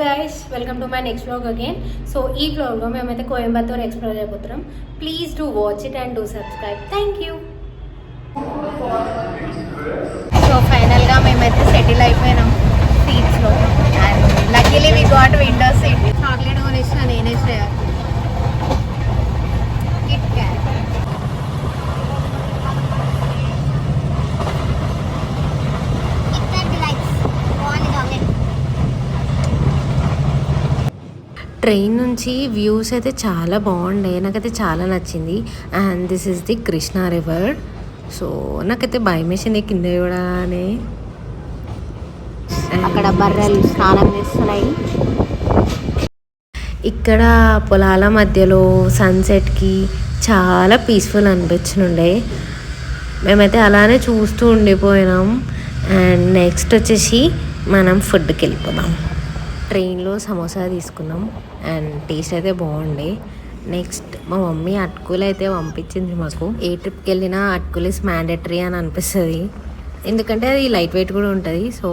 Guys welcome to my next vlog again. So ఈ వ్లాగ్లో మేమైతే కోయంబత్తూర్ ఎక్స్ప్లోర్ అయిపోతున్నాం. Please do watch it and do subscribe. Thank you. So ఫైనల్గా మేమైతే settle అయిపోయినాం సీట్స్లో. And luckily we got window seat. Chocolate కొనిచ్చిన నేనే చేయాలి. Kit Kat. ట్రైన్ నుంచి వ్యూస్ అయితే చాలా బాగుండే, నాకైతే చాలా నచ్చింది. And this is the Krishna river. So నాకైతే భయం వేసింది కింద చూడగానే. అక్కడ బర్రెలు స్నానం చేస్తున్నాయి. ఇక్కడ పొలాల మధ్యలో సన్సెట్కి చాలా పీస్ఫుల్ అనిపించుండే. మేమైతే అలానే చూస్తూ ఉండిపోయినాం. అండ్ నెక్స్ట్ వచ్చేసి మనం ఫుడ్కి వెళ్ళిపోదాం. ట్రైన్లో సమోసా తీసుకున్నాం అండ్ టేస్ట్ అయితే బాగుండే. నెక్స్ట్ మా మమ్మీ అటుకులు అయితే పంపించింది మాకు. ఏ ట్రిప్కి వెళ్ళినా అటుకులు ఇస్ మ్యాండేటరీ అని అనిపిస్తుంది, ఎందుకంటే అది లైట్ వెయిట్ కూడా ఉంటుంది. సో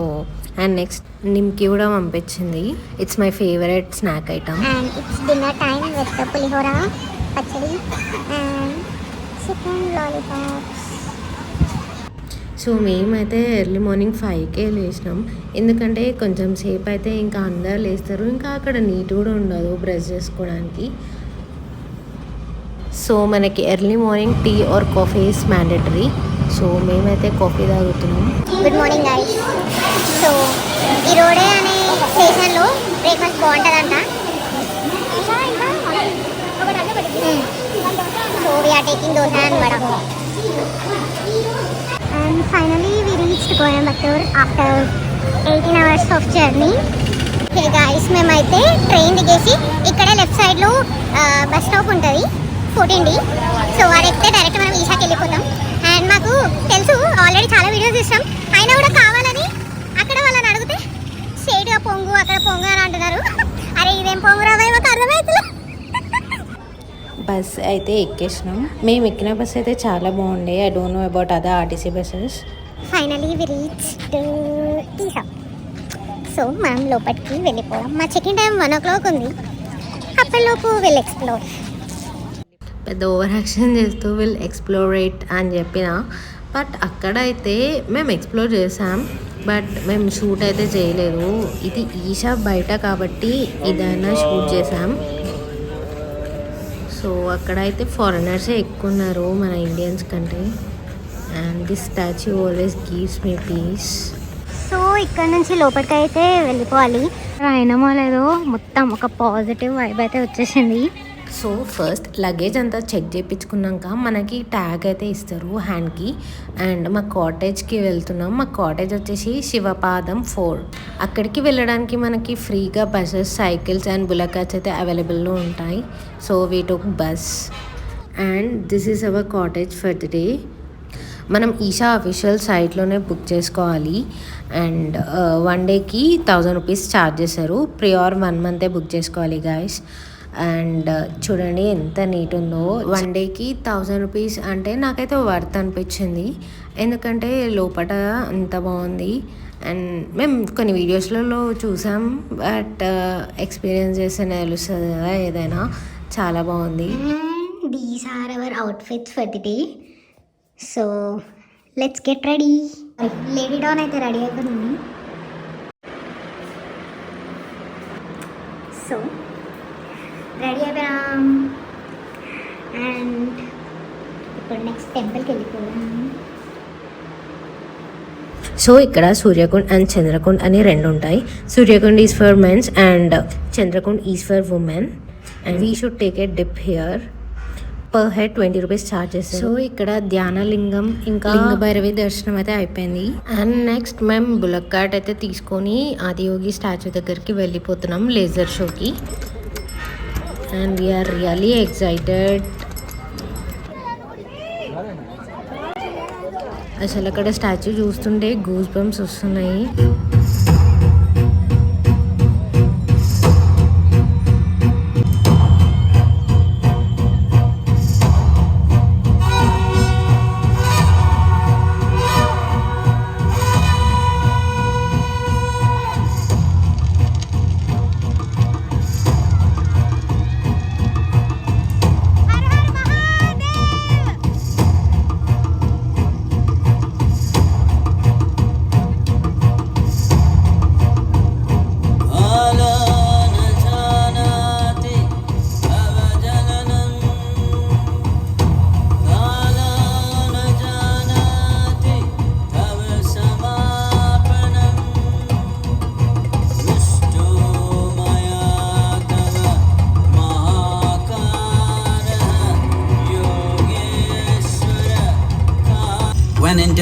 అండ్ నెక్స్ట్ నిమ్కి కూడా పంపించింది. It's my favourite snack item. It's dinner time with pulihora, pachadi and chicken lollipops. So మేమైతే ఎర్లీ మార్నింగ్ 5కే లేచినాం, ఎందుకంటే కొంచెం సేపు అయితే ఇంకా అందరు లేస్తారు, ఇంకా అక్కడ నీట్ కూడా ఉండదు బ్రష్ చేసుకోవడానికి. సో మనకి early morning tea or coffee is mandatory. So మేమైతే కాఫీ తాగుతున్నాం. Good morning guys. సో ఈ రోడే అనే స్టేషన్లో బ్రేక్ఫాస్ట్ బాగుంటుందంట. So we're taking dosa and vada. And finally we reached Coimbatore after 18 hours of journey. Okay guys, మేమైతే train దిగేసి ఇక్కడే లెఫ్ట్ సైడ్లో బస్ స్టాప్ ఉంటుంది 14D. సో అది ఎక్కితే డైరెక్ట్ మనం ఈషాకి వెళ్ళిపోతాం. అండ్ మాకు తెలుసు, ఆల్రెడీ చాలా వీడియోస్ చూసాం, అయినా కూడా కావాలని అక్కడ వాళ్ళని అడిగితే స్ట్రైట్గా పొంగు అక్కడ పొంగు అని అంటున్నారు. అరే ఇదేం పొంగు రాబాయి మాకు అర్థమవుతుంది. బస్ అయితే ఎక్కేసినాం. మేము ఎక్కిన బస్ అయితే చాలా బాగుండే. I don't know about other RTC buses. Finally we reached Isha. So మనం లోపలికి వెళ్ళిపోదాం. మా చెకింగ్ టైం 1 o'clock ఉంది. అప్పటిలోపు విల్ ఎక్స్ప్లోర్. పెద్ద ఓవర్ యాక్షన్ చేస్తూ విల్ ఎక్స్ప్లోరేట్ అని చెప్పిన, బట్ అక్కడైతే మేము ఎక్స్ప్లోర్ చేసాం, బట్ మేము షూట్ అయితే చేయలేదు. ఇది ఈషా బయట కాబట్టి ఇదైనా షూట్ చేసాం. సో అక్కడైతే ఫారినర్సే ఎక్కువ ఉన్నారు మన ఇండియన్స్ కంటే. And this statue always gives me peace. So ఇక్కడ నుంచి లోపలికి అయితే వెళ్ళిపోవాలి. అయినమో లేదో మొత్తం ఒక పాజిటివ్ వైబ్ అయితే వచ్చేసింది. సో ఫస్ట్ లగేజ్ అంతా చెక్ చేయించుకున్నాక మనకి ట్యాగ్ అయితే ఇస్తారు హ్యాండ్కి. అండ్ మా కాటేజ్కి వెళ్తున్నాం. మా కాటేజ్ వచ్చేసి శివపాదం 4. అక్కడికి వెళ్ళడానికి మనకి ఫ్రీగా buses, cycles and bullet cars అయితే అవైలబుల్లో ఉంటాయి. So we took bus and this is our cottage for the day. మనం ఈషా అఫీషియల్ సైట్లోనే బుక్ చేసుకోవాలి. అండ్ 1 డేకి 1000 రూపీస్ ఛార్జ్ చేస్తారు. ప్రియార్ 1 మంతే బుక్ చేసుకోవాలి గాయస్. అండ్ చూడండి ఎంత నీట్ ఉందో. 1 డేకి 1000 రూపీస్ అంటే నాకైతే వర్త్ అనిపించింది, ఎందుకంటే లోపల అంత బాగుంది. అండ్ మేము కొన్ని వీడియోస్లలో చూసాం, బట్ ఎక్స్పీరియన్స్ చేస్తేనే తెలుస్తుంది కదా ఏదైనా. చాలా బాగుంది. These are our outfits for the day. So let's get ready. Lady don అయితే రెడీ అయిపోయింది. సో రెడీ అయిపోయాం అండ్ ఇప్పుడు నెక్స్ట్ టెంపుల్కి వెళ్ళిపోయాం. సో ఇక్కడ సూర్యకుండ్ అండ్ చంద్రకుండ్ అని 2 ఉంటాయి. Suryakund is for men's and Chandrakund is for women. And we should take a dip here. Per head 20 rupees charge చేస్తారు. సో ఇక్కడ ధ్యానలింగం ఇంకా లింగభైరవి దర్శనం అయితే అయిపోయింది. అండ్ నెక్స్ట్ మేము బుల్లెట్ కార్ట్ అయితే తీసుకొని ఆదియోగి స్టాచ్యూ దగ్గరికి వెళ్ళిపోతున్నాం లేజర్ షోకి. And we're really excited. అసలు అక్కడ స్టాచ్యూ చూస్తుంటే గూస్ బంప్స్ వస్తున్నాయి.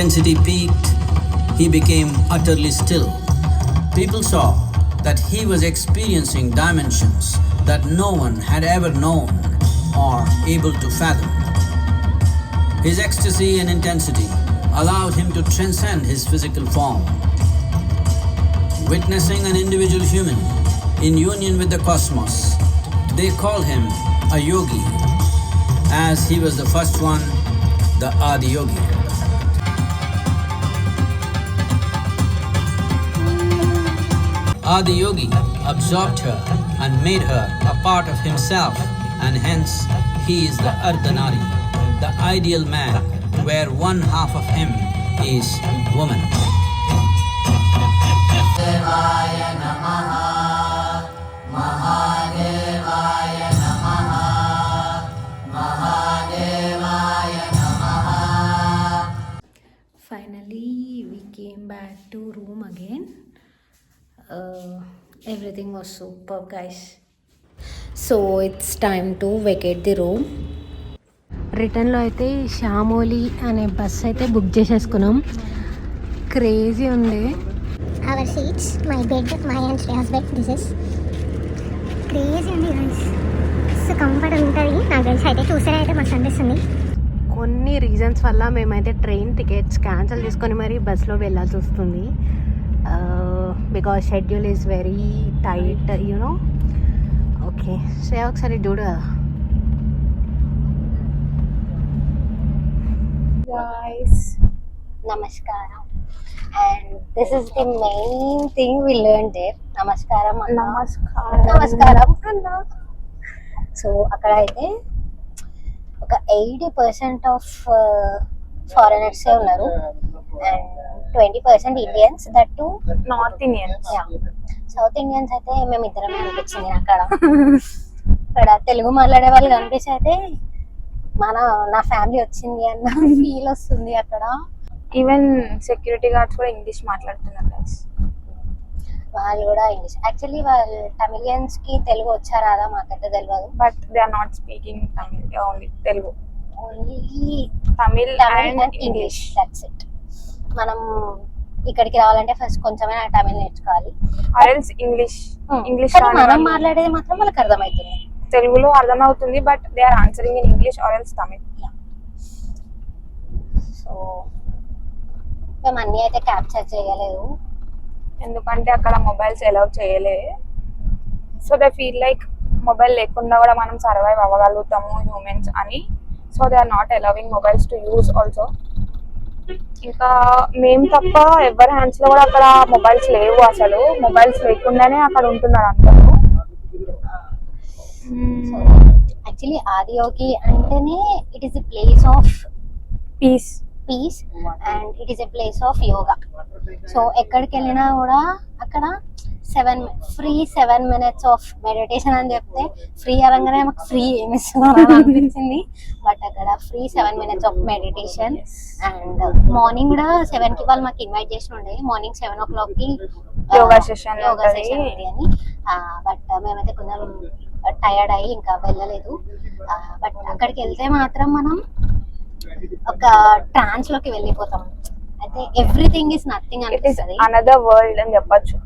intensity peaked, he became utterly still. People saw that he was experiencing dimensions that no one had ever known or able to fathom. His ecstasy and intensity allowed him to transcend his physical form. Witnessing an individual human in union with the cosmos, they call him a yogi, as he was the first one, the Adi Yogi. Adi Yogi absorbed her and made her a part of himself, and hence he is the Ardhanari, the ideal man, where one half of him is woman. Finally, we came back to room again. Everything was superb, guys. So it's time to vacate the room. రిటర్న్లో అయితే షామోలి అనే bus అయితే book చేసేసుకున్నాం. Crazy ఉంది. Our seats, my bed, my and Shreya's bed. This is crazy ఉంది guys. So comfort ఉంటుంది. నాకు తెలిసి అయితే చూసారా అయితే మస్తు అనిపిస్తుంది. కొన్ని రీజన్స్ వల్ల మేమైతే ట్రైన్ టికెట్స్ క్యాన్సిల్ చేసుకొని మరి బస్లో వెళ్ళాల్సి వస్తుంది. Because schedule is very tight you know. Okay Shreya ఒకసారి చూడు. Guys, నమస్కారం. And this is the main thing we learn there. నమస్కారం నమస్కారం అన్న. సో అక్కడ అయితే ఒక 80% ఆఫ్ ఫారినర్స్ ఉన్నారు and 20% Indians, that to north Indians. South Indians అయితే మేము ఇద్దరమే అనిపించింది అక్కడ. అక్కడ తెలుగు మాట్లాడే వాళ్ళు కనిపిస్తే అయితే నా ఫ్యామిలీ వచ్చింది అన్న ఫీల్ వస్తుంది అక్కడ. ఈవెన్ సెక్యూరిటీ గార్డ్స్ కూడా ఇంగ్లీష్ మాట్లాడుతున్నారు guys. వాళ్ళు కూడా ఇంగ్లీష్. యాక్చువల్లీ వాళ్ళు తమిళియన్స్ కి తెలుగు వచ్చారా మాకైతే తెలియదు. But they are not speaking Tamil, only Telugu. Only Tamil and English, that's it. మనం ఇక్కడికి రావాలంటే ఫస్ట్ కొంచెమైనా తమిళ్ నేర్చుకోవాలి. Or else English. మనం మాట్లాడేది మాత్రం వాళ్ళకి అర్థమవుతుంది. తెలుగులో అర్థమవుతుంది but they are answering in English or else Tamil. So మేము అన్నీ అయితే క్యాప్చర్ చేయలేదు ఎందుకంటే అక్కడ మొబైల్స్ అలౌ చేయలే. So they feel like mobile లేకుండా కూడా మనం సర్వైవ్ అవ్వగలుగుతాము హ్యూమన్స్ అని. So they are not allowing mobiles to use also. ఇంకా మేము తప్ప ఎవరి హ్యాండ్స్ లో కూడా అక్కడ మొబైల్స్ లేవు. అసలు మొబైల్స్ లేకుండానే అక్కడ ఉంటున్నారు అందరూ. యాక్చువల్లీ ఆదియోగి అంటేనే it is a place of piece and it is a place of yoga. So ఎక్కడికి వెళ్ళినా కూడా అక్కడ 7 minutes ఆఫ్ మెడిటేషన్ అని చెప్తే ఫ్రీ అనగానే మాకు ఫ్రీ ఏమి ఇస్తున్నారు అనిపించింది. బట్ అక్కడ free 7 minutes of meditation. And morning కూడా 7కి వాళ్ళు మాకు ఇన్వైట్ చేసి ఉండే. మార్నింగ్ 7 o'clock యోగా సెషన్ ఉంది అని. బట్ మేమైతే కొంచెం టైర్డ్ అయ్యి ఇంకా వెళ్ళలేదు. బట్ అక్కడికి వెళ్తే మాత్రం మనం ఒక ట్రాన్స్ లోకి వెళ్ళిపోతాం. అయితే ఎవ్రీథింగ్ ఇస్ నథింగ్ అనిపిస్తుంది. అనదర్ వరల్డ్ అని చెప్పొచ్చు.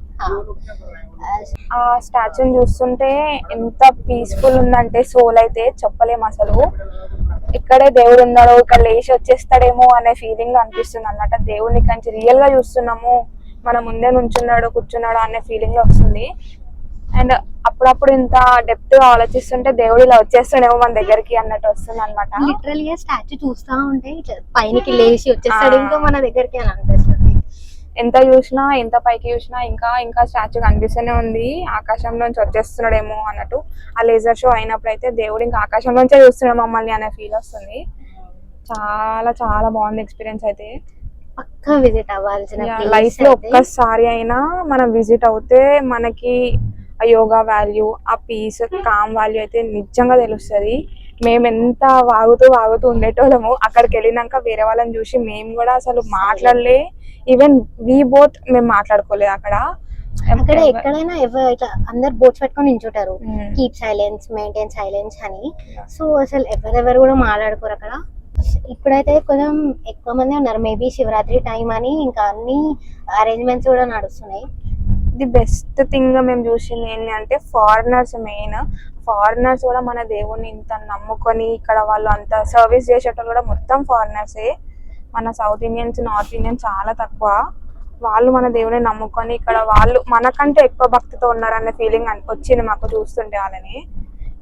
ఆ స్టాచ్యూని చూస్తుంటే ఎంత పీస్ఫుల్ ఉందంటే సోల్ అయితే చెప్పలేము అసలు. ఇక్కడే దేవుడు ఉన్నాడు, ఇక్కడ లేచి వచ్చేస్తాడేమో అనే ఫీలింగ్ అనిపిస్తుంది అన్నమాట. దేవుడిని కంచి రియల్ గా చూస్తున్నాము, మన ముందే నుంచున్నాడు కూర్చున్నాడు అనే ఫీలింగ్ వస్తుంది. అండ్ అప్పుడప్పుడు ఇంత డెప్త్ గా ఆలోచిస్తుంటే దేవుడు ఇలా వచ్చేస్తాడేమో మన దగ్గరికి అన్నట్టు వస్తుంది అనమాట. లిటరల్ గా స్టాచ్యూ చూస్తా ఉంటే పైనకి లేచి వచ్చేస్తాడు ఇంకా మన దగ్గరికి అని అనిపిస్తుంది. ఎంత చూసినా ఎంత పైకి చూసినా ఇంకా ఇంకా స్టాచ్యూ కనిపిస్తూనే ఉంది. ఆకాశంలోంచి వచ్చేస్తున్నాడేమో అన్నట్టు. ఆ లేజర్ షో అయినప్పుడు అయితే దేవుడు ఇంకా ఆకాశంలోంచే చూస్తున్నాడు మమ్మల్ని అనే ఫీల్ వస్తుంది. చాలా చాలా బాగుంది ఎక్స్పీరియన్స్ అయితే. పక్కా విజిట్ అవ్వాల్సిన లైఫ్ లో ఒక్కసారి అయినా మనం విజిట్ అవుతే మనకి ఆ యోగా వాల్యూ, ఆ పీస్, కామ్ వాల్యూ అయితే నిజంగా తెలుస్తుంది. మేము ఎంత వాగుతూ ఉండేటోళ్ళము అక్కడికి వెళ్ళినాక వేరే వాళ్ళని చూసి మేము కూడా అసలు మాట్లాడలే. ఈవెన్ వి బోత్ మేము మాట్లాడుకోలేదు అక్కడ. ఎక్కడైనా ఇట్లా అందరు బోట్స్ పెట్టుకొని నించుంటారు, కీప్ సైలెన్స్, మెయింటైన్ సైలెన్స్ అని. సో అసలు ఎవరెవరు కూడా మాట్లాడుకోరు అక్కడ. ఇప్పుడైతే కొంచెం ఎక్కువ మంది ఉన్నారు, మేబీ శివరాత్రి టైం అని ఇంకా అన్ని అరేంజ్మెంట్స్ కూడా నడుస్తున్నాయి. ది బెస్ట్ థింగ్ మేము చూసింది ఏంటి అంటే ఫారినర్స్, మెయిన్ ఫారినర్స్ కూడా మన దేవుని ఇంత నమ్ముకొని ఇక్కడ వాళ్ళు అంత సర్వీస్ చేసేటప్పుడు కూడా మొత్తం ఫారినర్సే. మన సౌత్ ఇండియన్స్, నార్త్ ఇండియన్స్ చాలా తక్కువ. వాళ్ళు మన దేవుని నమ్ముకొని ఇక్కడ వాళ్ళు మనకంటే ఎక్కువ భక్తితో ఉన్నారనే ఫీలింగ్ వచ్చింది మాకు చూస్తుంటే వాళ్ళని.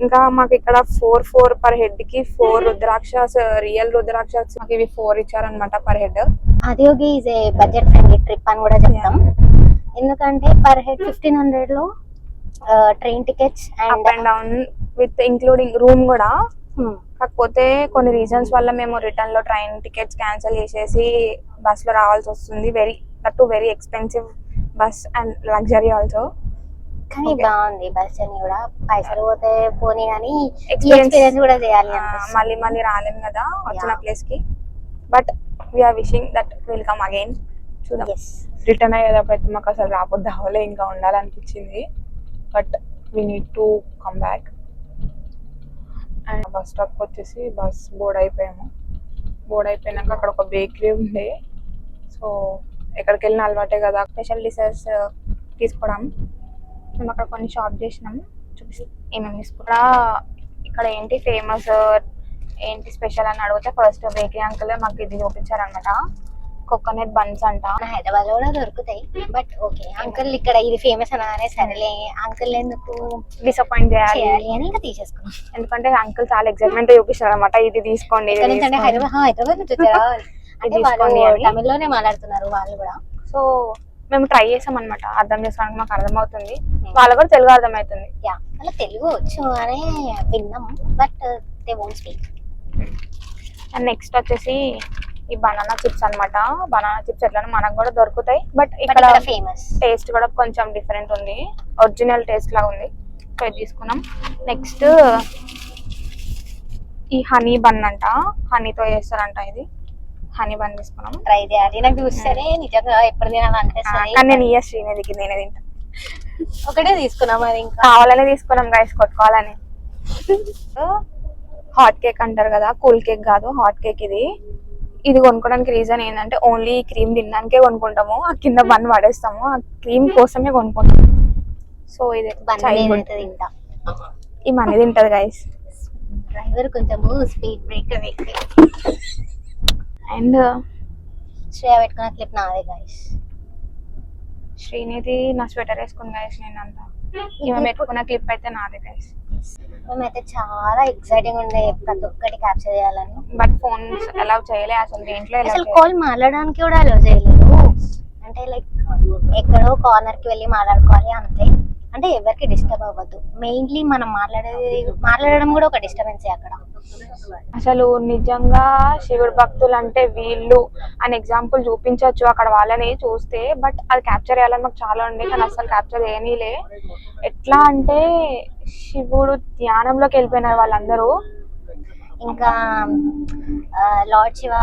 ఇంకా మాకు ఇక్కడ 4 పర్ హెడ్ కి 4 రుద్రాక్షస్, రియల్ రుద్రాక్షస్ మాకు ఇవి 4 ఇచ్చారనమాట per head. Adiyogi is a budget friendly trip అని కూడా చెప్తాం. ఎందుకంటే పర్ హెడ్ 1500 లో train tickets up and down with including room కూడా. కాకపోతే కొన్ని రీజన్స్ వల్ల మేము రిటర్న్ లో ట్రైన్ టికెట్స్ క్యాన్సిల్ చేసేసి బస్ లో రావాల్సి వస్తుంది. Very expensive bus and luxury also. కానీ బాగుంది బస్ జర్నీ కూడా. పైసలు పోతే పోనీ కానీ ఎక్స్పీరియన్స్ కూడా చేయాలి. మళ్ళీ రాలేం కదా వచ్చిన ప్లేస్ కి. But we're wishing that will come again. చూద్దాం. రిటర్న్ అయ్యేటప్పుడు అయితే మాకు అసలు రాబోద్దు అవ్వలే, ఇంకా ఉండాలనిపించింది. But we need to come back. And bus stop వచ్చేసి బస్ బోర్డ్ అయిపోయాము. బోర్డ్ అయిపోయినాక అక్కడ ఒక బేకరీ ఉంది. సో ఎక్కడికి వెళ్ళిన అలవాటే కదా స్పెషల్ డిషెస్ తీసుకోవడం. మేము అక్కడ కొన్ని షాప్ చేసినాం, చూపిస్తాం ఏమేమి తీసుకున్నా. ఇక్కడ ఏంటి ఫేమస్, ఏంటి స్పెషల్ అని అడిగితే ఫస్ట్ బేకరీ అంకుల్ మాకు ఇది చూపించారనమాట. కోకోనట్ బన్స్ అంట. హైదరాబాద్ లో కూడా దొరుకుతాయి, బట్ ఓకే అంకుల్ ఇక్కడ ఇది ఫేమస్ అనగానే సరేలే అంకుల్ ఎందుకు డిసప్పాయింట్ చేయాలి అని ఇంకా తీసేసుకున్నాం. ఎందుకంటే అంకుల్ చాలా ఎక్సైట్మెంట్ చూపిస్తారు అనమాట, ఇది తీసుకోండి. హైదరాబాద్ నుంచి వచ్చారా అంటే వాళ్ళు తమిళ్లోనే మాట్లాడుతున్నారు వాళ్ళు కూడా. సో మేము ట్రై చేసాం అనమాట, అర్థం చేసుకోవడానికి మాకు అర్థమవుతుంది, వాళ్ళు కూడా తెలుగు అర్థమవుతుంది. అలా తెలుగు వచ్చు అని విన్నాం, but they won't speak. And next వచ్చేసి ఈ బనానా చిప్స్ అన్నమాట. బనానా చిప్స్ ఎట్లా మనకు కూడా దొరుకుతాయి, బట్ ఇక్కడ ఫేమస్ టేస్ట్ కూడా కొంచెం డిఫరెంట్ ఉంది, ఒరిజినల్ టేస్ట్ లా ఉంది. సో ఇది తీసుకున్నాం. నెక్స్ట్ ఈ హనీ బన్ అంట, హనీతో చేస్తారంట. ఇది హనీ బన్ తీసుకున్నాం, ట్రై చేయాలి. నాకు చూస్తేనే నిజంగా ఎప్పుడు తినాలనిపిస్తుంది, కానీ నేను శ్రీనిధికి నేనే తింటా. ఒకటే తీసుకున్నాం, అది ఇంకా కావాలనే తీసుకున్నాం గైస్, కొట్టుకోవాలని. హాట్ కేక్ అంటారు కదా, కూల్ కేక్ కాదు హాట్ కేక్. ఇది కొనుక్కోడానికి రీజన్ ఏంటంటే ఓన్లీ క్రీమ్ తినడానికే కొనుక్కుంటాము, ఆ కింద బన్ పడేస్తాము, ఆ క్రీమ్ కోసమే కొనుక్కుంటాము. సో ఇది తింటా, ఈ మనీ తింటది గైస్. డ్రైవర్ కొంచెము స్పీడ్ బ్రేకర్ వేసి. అండ్ శ్రేయ పెట్టుకున్న క్లిప్ నాదే గైస్. శ్రీనిధి నా స్వెటర్ వేసుకుని గైస్, నేను అంతా ఈమె పెట్టుకున్న క్లిప్ అయితే నాదే గైస్. మేమైతే చాలా ఎక్సైటింగ్ ఉండే ప్రతి ఒక్కటి క్యాప్చర్ చేయాలని, బట్ ఫోన్స్ అలౌ చేయలే అసలు. దేంట్లో అసలు కాల్ మాట్లాడడానికి కూడా అలౌ చేయలేదు. అంటే లైక్ ఎక్కడో కార్నర్ కి వెళ్ళి మాట్లాడుకోవాలి అంతే. అంటే ఎవరికి డిస్టర్బ్ అవ్వద్దు. మెయిన్లీ మనం మాట్లాడడం కూడా ఒక డిస్టర్బెన్స్ అక్కడ. అసలు నిజంగా శివుడు భక్తులు అంటే వీళ్ళు అని ఎగ్జాంపుల్ చూపించవచ్చు అక్కడ వాళ్ళని చూస్తే, బట్ అది క్యాప్చర్ చేయాలని మాకు చాలా ఉండే, కానీ అసలు క్యాప్చర్ చేయనీలే. ఎట్లా అంటే శివుడు ధ్యానంలోకి వెళ్ళిపోయినారు వాళ్ళందరూ. ఇంకా lord Shiva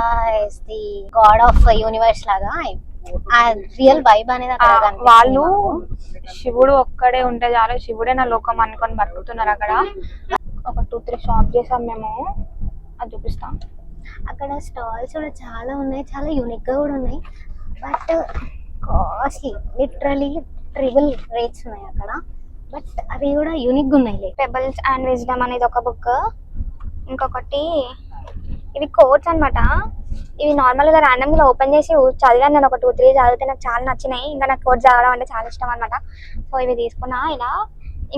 is the God of universe లాగా ఆ రియల్ వైబ్ అనేది వాళ్ళు శివుడు ఒక్కడే ఉంటే చాలు, శివుడే నా లోకం అనుకొని బతుకుతున్నారు అక్కడ. ఒక 2-3 షాప్ చేసాం మేము, అది చూపిస్తాం. అక్కడ స్టాల్స్ కూడా చాలా ఉన్నాయి, చాలా యూనిక్ గా కూడా ఉన్నాయి, but costly, literally triple rates ఉన్నాయి అక్కడ. బట్ అవి కూడా యూనిక్ గా ఉన్నాయి. పెబల్స్ అండ్ విజ్డమ్ అనేది ఒక బుక్, ఇంకొకటి ఇవి కోట్స్ అన్నమాట. ఇవి నార్మల్ గా ర్యాండమ్ గా ఓపెన్ చేసి చదివాను నేను, ఒక 2-3 చదివితే నాకు చాలా నచ్చినాయి. ఇంకా నాకు కోట్స్ చదవడం అంటే చాలా ఇష్టం అనమాట. సో ఇవి తీసుకున్నా ఇలా.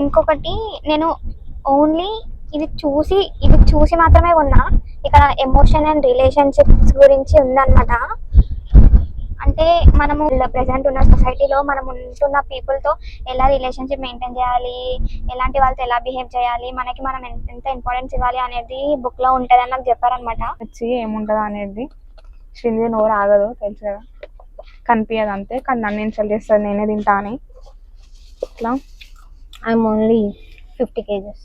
ఇంకొకటి నేను ఓన్లీ ఇది చూసి మాత్రమే కొన్నా. ఇక్కడ ఎమోషన్ అండ్ రిలేషన్షిప్స్ గురించి ఉందన్నమాట. అంటే మనము ప్రెసెంట్ ఉన్న సొసైటీలో మనం ఉంటున్న పీపుల్ తో ఎలా రిలేషన్షిప్ మెయింటైన్ చేయాలి, ఎలాంటి వాళ్ళతో ఎలా బిహేవ్ చేయాలి, మనకి మనం ఎంత ఇంపార్టెన్స్ ఇవ్వాలి అనేది బుక్ లో ఉంటదని నాకు చెప్పారనమాట. వచ్చి ఏముంటదా అనేది శ్రీనిధి నోరు ఆగదు తెలుసు కదా, కనిపించదు అంతే, కానీ నన్ను ఇన్సల్ట్ చేస్తుంది నేనే తింటా అని. ఇట్లా ఐఎమ్ ఓన్లీ 50 kgs.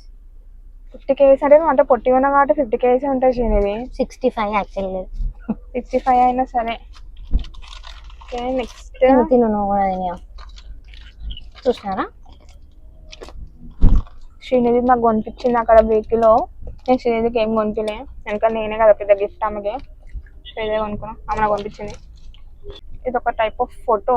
50 kgs అంటే నువ్వు అంటే పొట్టి ఉన్నా కాబట్టి 50 kgs ఉంటాయి శ్రీనిధి. 65 యాక్చువల్లీ, 65 అయినా సరే. నెక్స్ట్ తిను కూడా చూసినారా, శ్రీనిధి నాకు కొనిపించింది అక్కడ బేకరీలో. నేను శ్రీదేవికి ఏం కొనిపించలే, ఎందుకంటే నేనే కదా పెద్ద గిఫ్ట్ ఆమెకి. శ్రీదేవి కొనుక్కున్నా, ఆమె నాకు పంపించింది. ఇది ఒక టైప్ ఆఫ్ ఫోటో.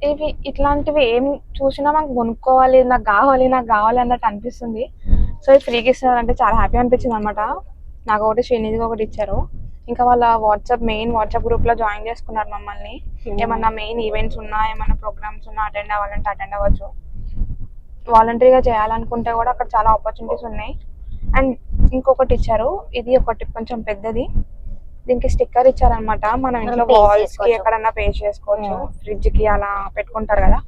ఇవి ఇట్లాంటివి ఏం చూసినా మనకు కొనుక్కోవాలి, నాకు కావాలి అన్నట్టు అనిపిస్తుంది. సో ఇది ఫ్రీగా ఇస్తున్నారంటే చాలా హ్యాపీ అనిపించింది అనమాట. నాకు ఒకటి, శ్రీనిధికి ఒకటి ఇచ్చారు. ఇంకా వాళ్ళ మెయిన్ వాట్సాప్ గ్రూప్ లో జాయిన్ చేసుకున్నారు మమ్మల్ని. ఏమన్నా మెయిన్ ఈవెంట్స్ ఉన్నా, ఏమన్నా ప్రోగ్రామ్స్ ఉన్నా అటెండ్ అవ్వాలంటే అటెండ్ అవ్వచ్చు. వాలంటరీగా చేయాలనుకుంటే కూడా అక్కడ చాలా ఆపర్చునిటీస్ ఉన్నాయి. అండ్ ఇంకొకటి ఇచ్చారు, ఇది ఒకటి కొంచెం పెద్దది. దీనికి స్టిక్కర్ ఇచ్చారనమాట. మనం ఇంట్లో paste వాల్స్ కి చేసుకోవచ్చు. ఎక్కడన్నా పేస్ట్ చేసుకోవచ్చు. ఫ్రిడ్జ్ కి అలా పెట్టుకుంటారు కదా,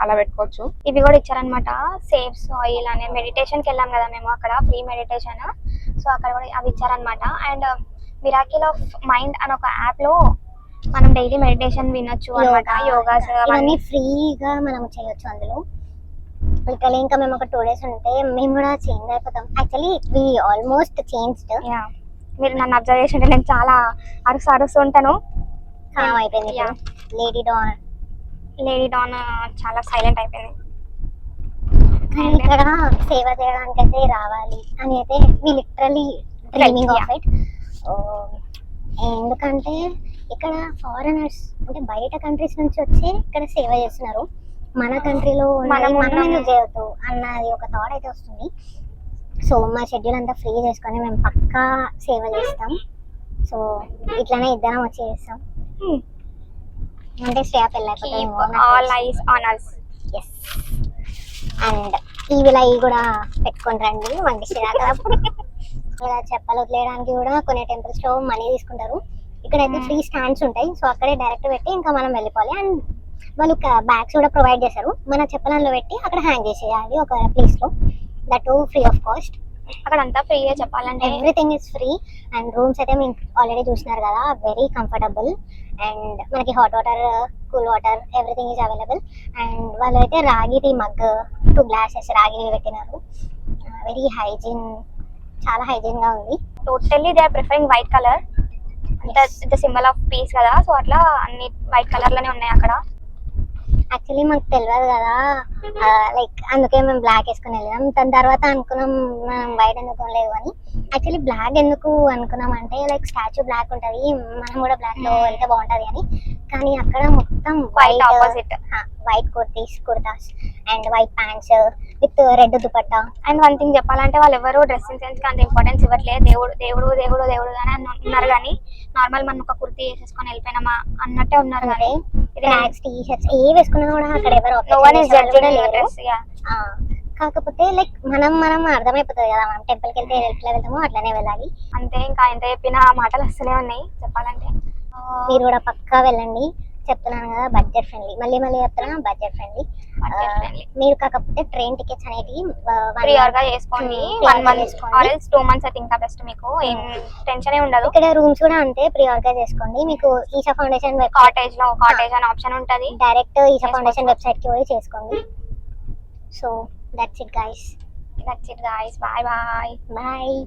అలా పెట్టుకోవచ్చు. ఇవి కూడా ఇచ్చారనమాట. సేవ్స్ ఆయిల్ అనే మెడిటేషన్ కి వెళ్ళాం కదా మేము, అక్కడ ఫ్రీ మెడిటేషన్. సో అక్కడ కూడా అవి ఇచ్చారనమాట. అండ్ మిరాకిల్ ఆఫ్ మైండ్ అని ఒక యాప్ లో మనం డైలీ మెడిటేషన్ వినొచ్చు అనమాట. యోగాస్ ఇవన్నీ ఫ్రీగా మనం చేయొచ్చు అందులో. లిటరలీ ఇంకా మేము ఒక 2 days ఉంటే మేము కూడా చేంజ్ అయిపోతాం. Actually we almost changed. మీరు నన్ను అబ్జర్వ్ చేసి ఉంటే నేను చాలా అరుస్తూ ఉంటాను. కామ్ అయిపోయింది. Yeah. లేడీ డాన్ చాలా సైలెంట్ అయిపోయింది. కానీ ఇక్కడ సేవ చేయడానికి అయితే రావాలి అని అయితే వి లిటరలీ డ్రీమింగ్ ఆఫ్ ఇట్. ఎందుకంటే ఇక్కడ ఫారినర్స్ అంటే బయట కంట్రీస్ నుంచి వచ్చి ఇక్కడ సేవ చేస్తున్నారు. మన కంట్రీలో మనం ఎందుకు చేయొద్దు అన్నది ఒక థాట్ అయితే వస్తుంది. సో మా షెడ్యూల్ అంతా ఫ్రీ చేసుకొని మేము పక్కా సేవ చేస్తాం. సో ఇట్లానే ఇద్దరం వచ్చి చేస్తాం. అంటే శ్రేయ పెళ్ళి all eyes on us. Yes. And ఈ విలై కూడా పెట్టుకొని రండి మంచి శ్రేయప్పుడు. ఇలా చెప్పలు వదిలేయడానికి కూడా కొన్ని టెంపుల్స్ లో మనీ తీసుకుంటారు. ఇక్కడైతే ఫ్రీ స్టాండ్స్ ఉంటాయి. సో అక్కడే డైరెక్ట్ పెట్టి ఇంకా మనం వెళ్ళిపోవాలి. అండ్ వాళ్ళు బ్యాగ్స్ కూడా ప్రొవైడ్ చేశారు. మన చెప్పలలో పెట్టి అక్కడ హ్యాంగ్ చేసేయాలి ఒక ప్లేస్ లో. That free of cost. అక్కడ అంతా ఫ్రీగా చెప్పాలంటే everything is free. And rooms అయితే మీరు ఆల్రెడీ చూసినారు కదా, వెరీ కంఫర్టబుల్. అండ్ మనకి hot water, cool water, everything is available. And వాళ్ళు అయితే రాగిది మగ్ 2 glasses రాగివి పెట్టినారు. వెరీ హైజీన్, చాలా హైజీన్ గా ఉంది. Totally they are preferring white colour. అంటే ద సింబల్ ఆఫ్ పీస్ కదా, సో అట్లా అన్ని వైట్ కలర్ లోనే ఉన్నాయి అక్కడ. యాక్చువల్లీ మాకు తెలియదు కదా, లైక్ అందుకే మేము బ్లాక్ వేసుకుని వెళ్ళాం. దాని తర్వాత అనుకున్నాం మనం వైట్ ఎందుకు లేదు అని. యాక్చువల్లీ బ్లాక్ ఎందుకు అనుకున్నాం అంటే లైక్ స్టాచ్యూ బ్లాక్ ఉంటుంది, మనం కూడా బ్లాక్ లో వెళ్తే బాగుంటది అని. కానీ అక్కడ మొత్తం white opposite, white kurtas and white pants with red dupatta. And one thing చెప్పాలంటే వాళ్ళు ఎవరు డ్రెస్సింగ్ సెన్స్ కి అంత ఇంపార్టెన్స్ ఇవ్వట్లేదు. దేవుడు దేవుడు దేవుడు దేవుడు అని ఉన్నారు, కానీ నార్మల్ మనం ఒక కుర్తీ వేసేసుకొని వెళ్ళిపోయినామా అన్నట్టే ఉన్నారు. కానీ ట్రాక్స్, టీ షర్ట్స్ ఏ వేసుకున్నా కూడా అక్కడ ఎవరు కాకపోతే లైక్ మనం అర్థమైపోతుంది కదా, మనం టెంపుల్ కి వెళ్తే ఎట్లా వెళ్తామో అట్లనే వెళ్ళాలి అంతే. ఇంకా ఎంత చెప్పినా మాటలు వస్తూనే ఉన్నాయి చెప్పాలంటే. మీరు కూడా పక్కా వెళ్ళండి. చెప్తున్నాను కదా, బడ్జెట్ ఫ్రెండ్లీ. మళ్ళీ చెప్తున్నా, బడ్జెట్ ఫ్రెండ్లీ. మీరు కాకపోతే ట్రైన్ టికెట్స్ అనేటివి ప్రియర్ గా చేసుకోండి. 1 month ఆర్ 2 months అయితే ఇంకా బెస్ట్. మీకు ఏం టెన్షన్ ఉండదు. ఇక్కడ రూమ్స్ కూడా అంతే ప్రియర్ గా చేసుకోండి. మీకు ఈషా ఫౌండేషన్ కాటేజ్ అని ఆప్షన్ ఉంటది. డైరెక్ట్ ఈషా ఫౌండేషన్ వెబ్సైట్ కి పోయి చేసుకోండి. So that's it guys. Bye bye. Bye.